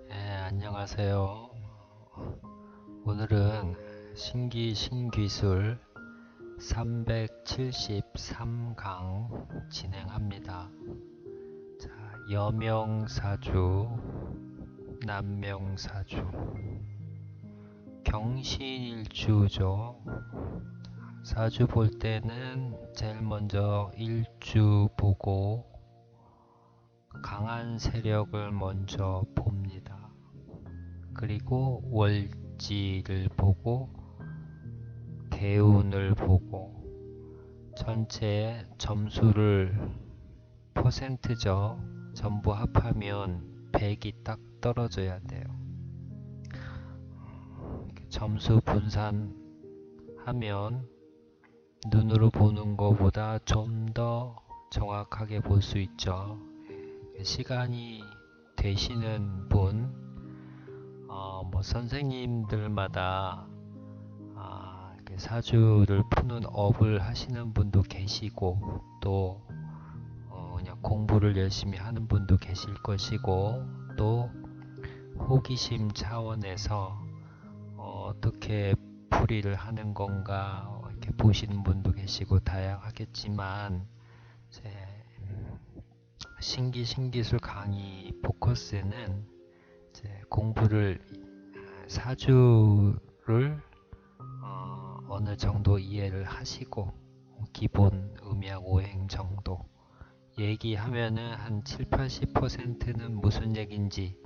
안녕하세요. 오늘은 신기술 373강 진행합니다. 자, 여명사주, 남명사주, 경신일주죠. 사주 볼 때는 제일 먼저 일주 보고 강한 세력을 먼저 봅니다. 그리고 월지를 보고 대운을 보고 전체 점수를 퍼센트죠. 전부 합하면 100이 딱 떨어져야 돼요. 점수 분산하면 눈으로 보는 것보다 좀 더 정확하게 볼 수 있죠. 시간이 되시는 분, 선생님들마다 사주를 푸는 업을 하시는 분도 계시고, 또 그냥 공부를 열심히 하는 분도 계실 것이고, 또 호기심 차원에서 어떻게 풀이를 하는 건가 이렇게 보시는 분도 계시고 다양하겠지만, 신기술 강의 포커스는 공부를 사주를 어느 정도 이해를 하시고 기본 음양 오행 정도 얘기하면은 한 7~80%는 무슨 얘긴지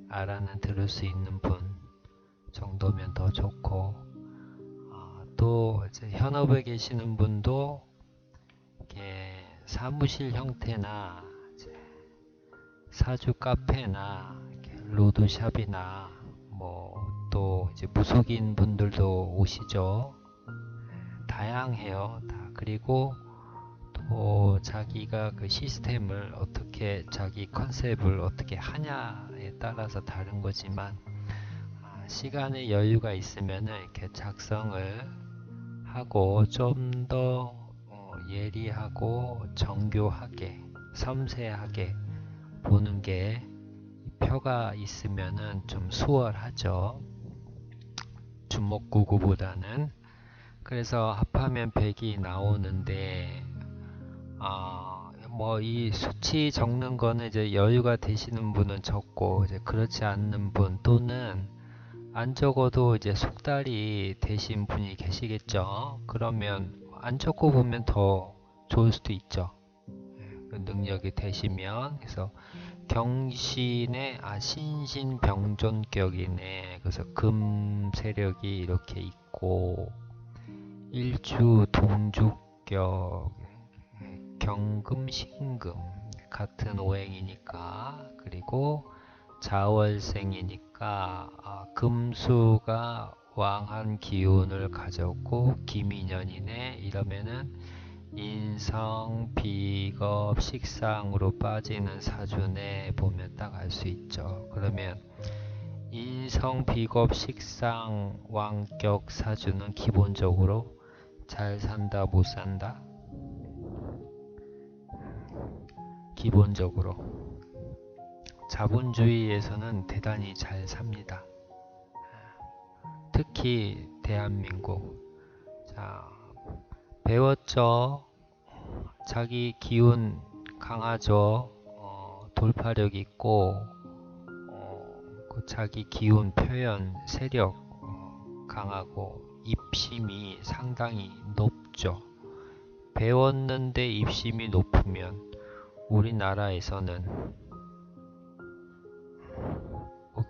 알아는 들을 수 있는 분 정도면 더 좋고, 또 이제 현업에 계시는 분도 사무실 형태나 사주 카페나 로드샵이나 또 이제 무속인 분들도 오시죠. 다양해요. 그리고 또 자기가 그 시스템을 어떻게, 자기 컨셉을 어떻게 하냐에 따라서 다른 거지만, 시간의 여유가 있으면 이렇게 작성을 하고 좀 더 예리하고 정교하게 섬세하게 보는 게 표가 있으면은 좀 수월하죠. 주먹구구보다는. 그래서 합하면 100이 나오는데, 이 수치 적는 거는 이제 여유가 되시는 분은 적고, 이제 그렇지 않는 분 또는 안 적어도 이제 속달이 되신 분이 계시겠죠. 그러면 안 적고 보면 더 좋을 수도 있죠. 그 능력이 되시면. 그래서 경신의 신신병존격이네. 그래서 금 세력이 이렇게 있고, 일주 동주격, 경금신금 같은 오행이니까, 그리고 자월생이니까 금수가 왕한 기운을 가졌고 기민년이네. 이러면은 인성, 비겁, 식상으로 빠지는 사주네 보면 딱 알 수 있죠. 그러면 인성, 비겁, 식상, 왕격 사주는 기본적으로 잘 산다, 못 산다? 기본적으로 자본주의에서는 대단히 잘 삽니다. 특히 대한민국. 자, 배웠죠. 자기 기운 강하죠. 돌파력 있고, 그 자기 기운 표현 세력 강하고, 입심이 상당히 높죠. 배웠는데 입심이 높으면 우리나라에서는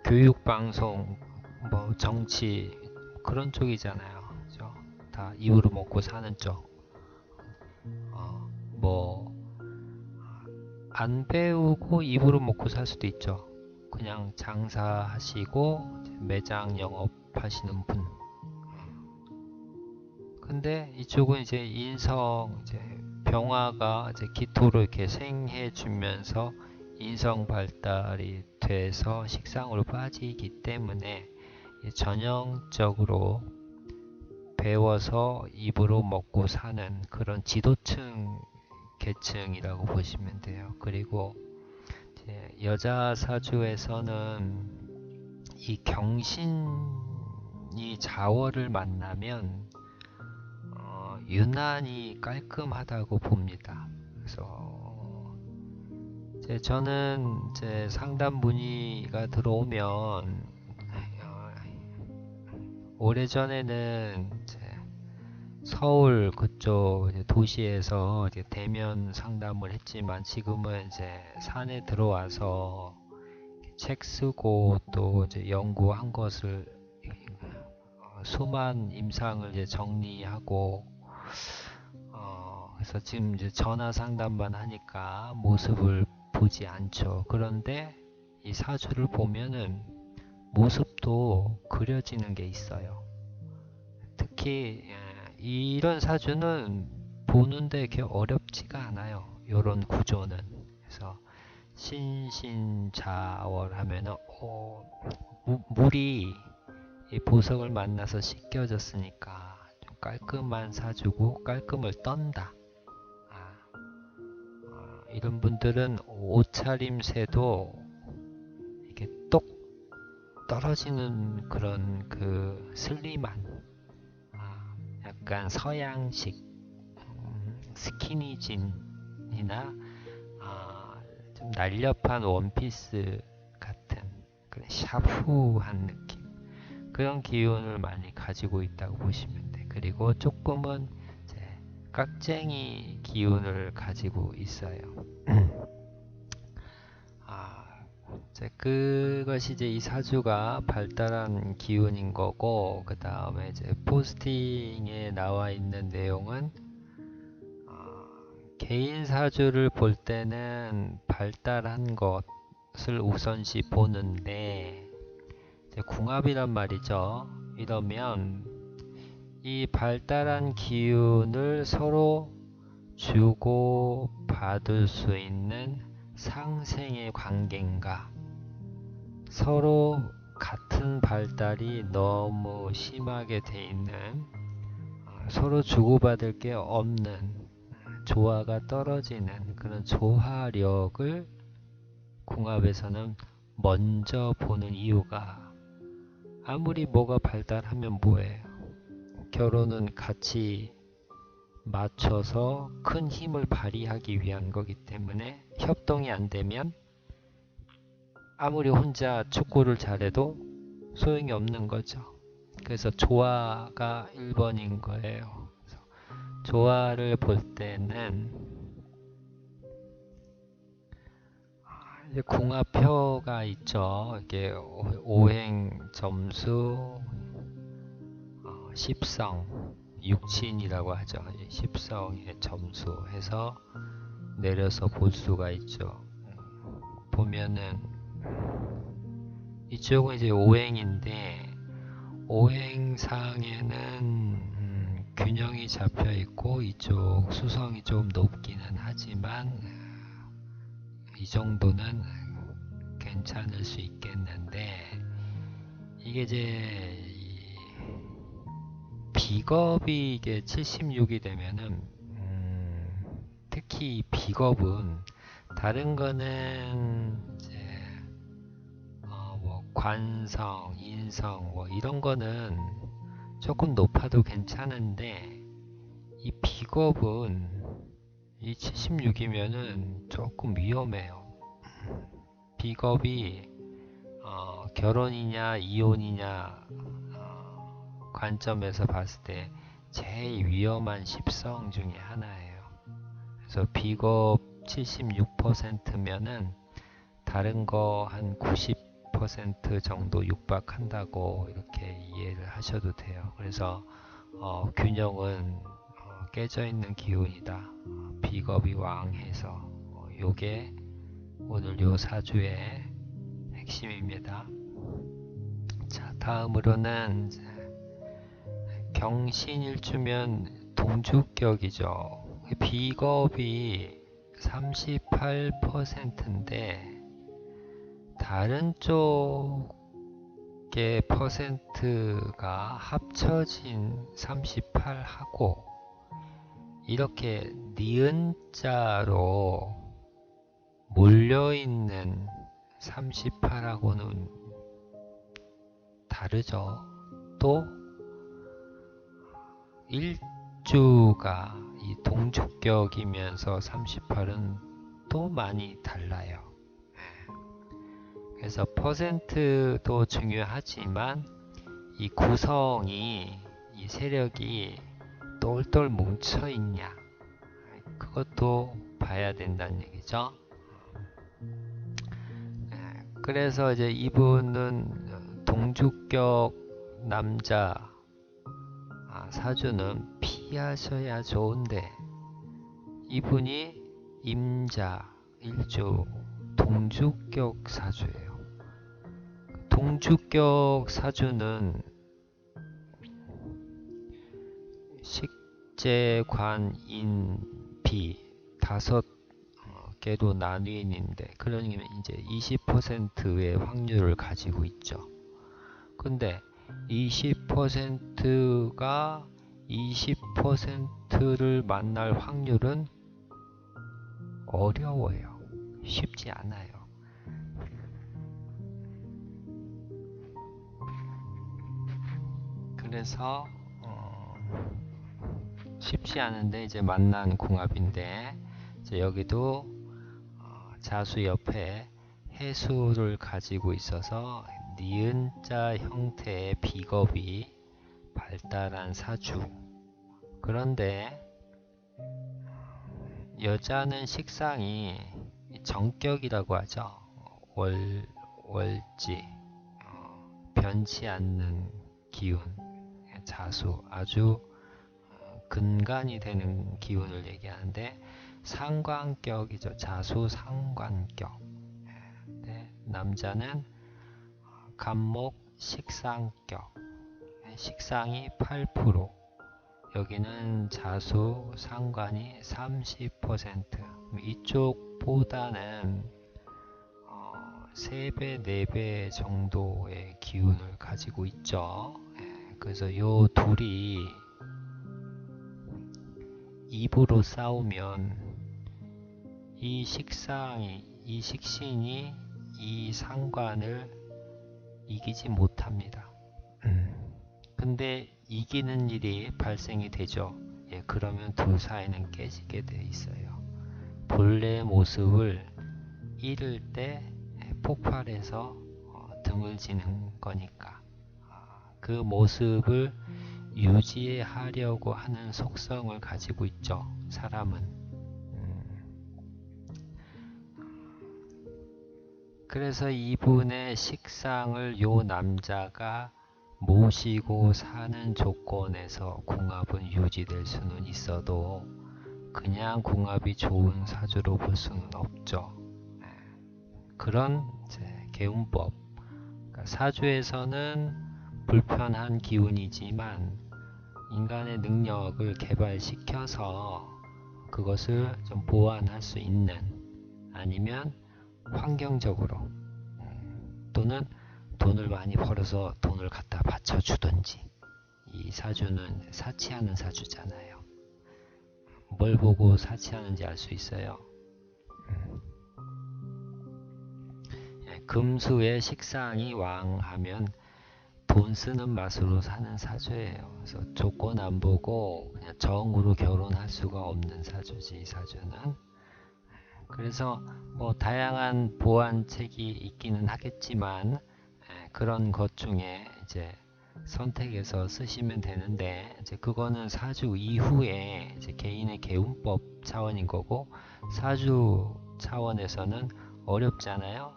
교육방송, 정치 그런 쪽이잖아요. 그죠? 다 입으로 먹고 사는 쪽. 안 배우고 입으로 먹고 살 수도 있죠. 그냥 장사하시고 매장 영업하시는 분. 근데 이쪽은 이제 인성, 병화가 기토로 이렇게 생해주면서 인성 발달이 돼서 식상으로 빠지기 때문에 전형적으로 배워서 입으로 먹고 사는 그런 지도층 계층이라고 보시면 돼요. 그리고 이제 여자 사주에서는 이 경신이 자월을 만나면 유난히 깔끔하다고 봅니다. 그래서 이제 저는 이제 상담 문의가 들어오면 오래전에는 이제 서울 그쪽 이제 도시에서 이제 대면 상담을 했지만 지금은 이제 산에 들어와서 책 쓰고 또 이제 연구한 것을 수만 임상을 이제 정리하고 그래서 지금 이제 전화 상담만 하니까 모습을 보지 않죠. 그런데 이 사주를 보면은 모습도 그려지는 게 있어요. 특히 이런 사주는 보는데 이렇게 어렵지가 않아요. 이런 구조는. 그래서 신신자월 하면은 물이 이 보석을 만나서 씻겨졌으니까 좀 깔끔한 사주고 깔끔을 떤다. 이런 분들은 옷차림새도 이게 똑 떨어지는 그런 그 슬림한 약간 서양식 스키니진이나 좀 날렵한 원피스 같은 그런 샤프한 느낌, 그런 기운을 많이 가지고 있다고 보시면 돼. 그리고 조금은 이제 깍쟁이 기운을 가지고 있어요. 이제 그것이 이제 이 사주가 발달한 기운인 거고, 그 다음에 이제 포스팅에 나와 있는 내용은 개인 사주를 볼 때는 발달한 것을 우선시 보는데, 이제 궁합이란 말이죠. 이러면 이 발달한 기운을 서로 주고 받을 수 있는 상생의 관계인가, 서로 같은 발달이 너무 심하게 돼 있는, 서로 주고받을 게 없는, 조화가 떨어지는 그런 조화력을 궁합에서는 먼저 보는 이유가, 아무리 뭐가 발달하면 뭐예요? 결혼은 같이 맞춰서 큰 힘을 발휘하기 위한 거기 때문에 협동이 안 되면 아무리 혼자 축구를 잘해도 소용이 없는 거죠. 그래서 조화가 1번인 거예요. 조화를 볼 때는 이제 궁합표가 있죠. 이게 오행 점수, 십성, 육친이라고 하죠. 십성의 점수 해서 내려서 볼 수가 있죠. 보면은 이쪽은 이제 오행인데, 오행상에는 균형이 잡혀 있고 이쪽 수성이 좀 높기는 하지만 이 정도는 괜찮을 수 있겠는데, 이게 이제 비겁이 이게 76이 되면은 특히 비겁은, 다른 거는 이제 뭐 관성, 인성 뭐 이런 거는 조금 높아도 괜찮은데, 이 비겁은 이 76이면은 조금 위험해요. 비겁이 결혼이냐 이혼이냐 관점에서 봤을 때 제일 위험한 십성 중에 하나예요. 그래서 비겁 76%면은 다른 거 한 90% 정도 육박한다고 이렇게 이해를 하셔도 돼요. 그래서 균형은 깨져 있는 기운이다. 비겁이 왕해서 요게 오늘 요 사주의 핵심입니다. 자, 다음으로는 경신일주면 동주격이죠. 비겁이 38%인데 다른 쪽의 퍼센트가 합쳐진 38하고 이렇게 니은자로 몰려 걸려있는 38하고는 다르죠. 또 일주가 이 동주격이면서 38은 또 많이 달라요. 그래서 퍼센트도 중요하지만 이 구성이, 이 세력이 똘똘 뭉쳐 있냐, 그것도 봐야 된다는 얘기죠. 그래서 이제 이분은 동주격 남자 사주는 피하셔야 좋은데, 이분이 임자 일주 동주격 사주예요. 동주격 사주는 식재관인비 다섯 개로 나뉘는데, 그러면 이제 20%의 확률을 가지고 있죠. 근데 20%가 20%를 만날 확률은 어려워요. 쉽지 않아요. 그래서 쉽지 않은데 이제 만난 궁합인데, 이제 여기도 자수 옆에 해수를 가지고 있어서 니은자 형태의 비겁이 발달한 사주. 그런데 여자는 식상이 정격이라고 하죠. 월지, 변치 않는 기운, 자수, 아주 근간이 되는 기운을 얘기하는데, 상관격이죠. 자수 상관격. 남자는 간목 식상격, 식상이 8%, 여기는 자수 상관이 30%, 이쪽보다는 3배, 4배 정도의 기운을 가지고 있죠. 그래서 요 둘이 입으로 싸우면 이 식상이, 이 식신이 이 상관을 이기지 못합니다. 근데 이기는 일이 발생이 되죠. 그러면 둘 사이는 깨지게 돼 있어요. 본래의 모습을 잃을 때 폭발해서 등을 지는 거니까, 그 모습을 유지하려고 하는 속성을 가지고 있죠. 사람은. 그래서 이분의 식상을 요 남자가 모시고 사는 조건에서 궁합은 유지될 수는 있어도, 그냥 궁합이 좋은 사주로 볼 수는 없죠. 그런 개운법, 그러니까 사주에서는 불편한 기운이지만 인간의 능력을 개발시켜서 그것을 좀 보완할 수 있는, 아니면 환경적으로 또는 돈을 많이 벌어서 돈을 갖다 바쳐주든지. 이 사주는 사치하는 사주잖아요. 뭘 보고 사치하는지 알 수 있어요. 금수의 식상이 왕하면 돈 쓰는 맛으로 사는 사주예요. 그래서 조건 안 보고 그냥 정으로 결혼할 수가 없는 사주지, 이 사주는. 그래서 뭐 다양한 보완책이 있기는 하겠지만, 그런 것 중에 이제 선택해서 쓰시면 되는데, 이제 그거는 사주 이후에 이제 개인의 개운법 차원인 거고, 사주 차원에서는 어렵잖아요.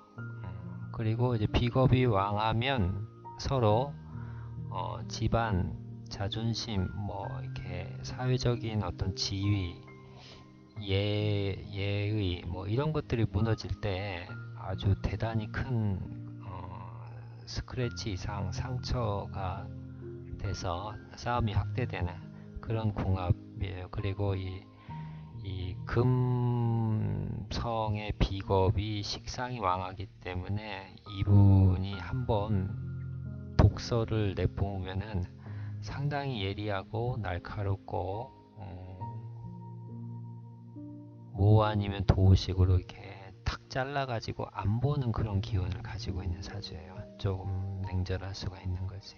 그리고 이제 비겁이 왕하면 서로 집안, 자존심, 뭐 이렇게 사회적인 어떤 지위, 예의, 뭐 이런 것들이 무너질 때 아주 대단히 큰 스크래치 이상 상처가 돼서 싸움이 확대되는 그런 궁합이에요. 그리고 이 금성의 비겁이 식상이 왕하기 때문에, 이분이 한번 독서를 내뿜으면은 상당히 예리하고 날카롭고 모 아니면 도식으로 이렇게 탁 잘라가지고 안 보는 그런 기운을 가지고 있는 사주예요. 조금 냉철할 수가 있는 거지.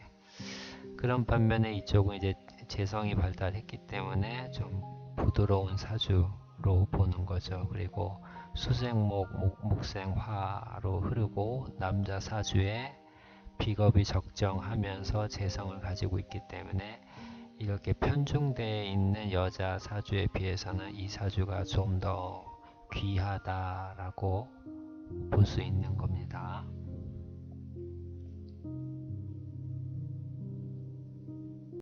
그런 반면에 이쪽은 이제 재성이 발달했기 때문에 좀 부드러운 사주로 보는 거죠. 그리고 수생목, 목생화로 흐르고 남자 사주에 비겁이 적정하면서 재성을 가지고 있기 때문에 이렇게 편중되어 있는 여자 사주에 비해서는 이 사주가 좀 더 귀하다라고 볼 수 있는 겁니다.